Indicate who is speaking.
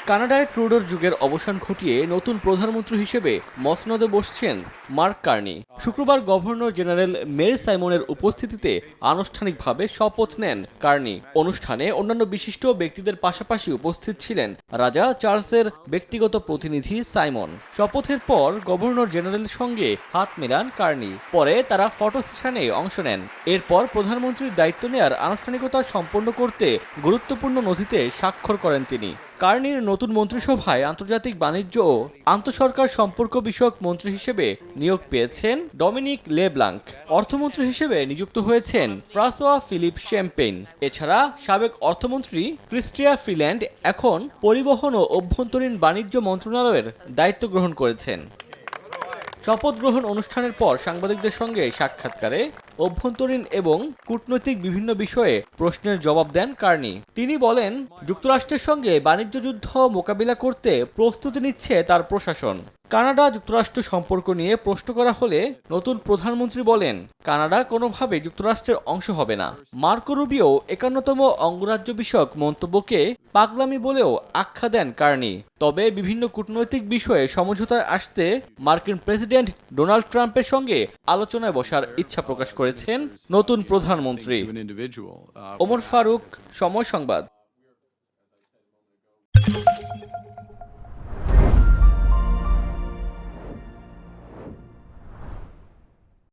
Speaker 1: কানাডায় ট্রুডোর যুগের অবসান ঘটিয়ে নতুন প্রধানমন্ত্রী হিসেবে মসনদে বসছেন মার্ক কার্নি। শুক্রবার গভর্নর জেনারেল মেরি সাইমনের উপস্থিতিতে আনুষ্ঠানিকভাবে শপথ নেন কার্নি। অনুষ্ঠানে অন্যান্য বিশিষ্ট ব্যক্তিদের পাশাপাশি উপস্থিত ছিলেন রাজা চার্লসের ব্যক্তিগত প্রতিনিধি সাইমন। শপথের পর গভর্নর জেনারেলের সঙ্গে হাত মেলান কার্নি। পরে তারা ফটো সেশনে অংশ নেন। এরপর প্রধানমন্ত্রীর দায়িত্ব নেয়ার আনুষ্ঠানিকতা সম্পন্ন করতে গুরুত্বপূর্ণ নথিতে স্বাক্ষর করেন তিনি। কার্নির নতুন মন্ত্রিসভায় আন্তর্জাতিক বাণিজ্য ও আন্তঃসরকার সম্পর্ক বিষয়ক মন্ত্রী হিসেবে নিয়োগ পেয়েছেন ডমিনিক লেব্লাঙ্ক। অর্থমন্ত্রী হিসেবে নিযুক্ত হয়েছেন ফ্রাঁসোয়া ফিলিপ শ্যাম্পেইন। এছাড়া সাবেক অর্থমন্ত্রী ক্রিস্টিয়া ফ্রিল্যান্ড এখন পরিবহন ও অভ্যন্তরীণ বাণিজ্য মন্ত্রণালয়ের দায়িত্ব গ্রহণ করেছেন। শপথ গ্রহণ অনুষ্ঠানের পর সাংবাদিকদের সঙ্গে সাক্ষাৎকারে অভ্যন্তরীণ এবং কূটনৈতিক বিভিন্ন বিষয়ে প্রশ্নের জবাব দেন কার্নি। তিনি বলেন, যুক্তরাষ্ট্রের সঙ্গে বাণিজ্য যুদ্ধ মোকাবিলা করতে প্রস্তুতি নিচ্ছে তার প্রশাসন। কানাডা যুক্তরাষ্ট্র সম্পর্ক নিয়ে প্রশ্ন করা হলে নতুন প্রধানমন্ত্রী বলেন, কানাডা কোনোভাবে যুক্তরাষ্ট্রের অংশ হবে না। মার্কো রুবিও ৫১তম অঙ্গরাজ্য বিষয়ক মন্তব্যকে পাগলামি বলেও আখ্যা দেন কার্নি। তবে বিভিন্ন কূটনৈতিক বিষয়ে সমঝোতায় আসতে মার্কিন প্রেসিডেন্ট ডোনাল্ড ট্রাম্পের সঙ্গে আলোচনায় বসার ইচ্ছা প্রকাশ করেছেন নতুন প্রধানমন্ত্রী। ওমর ফারুক, সময় সংবাদ।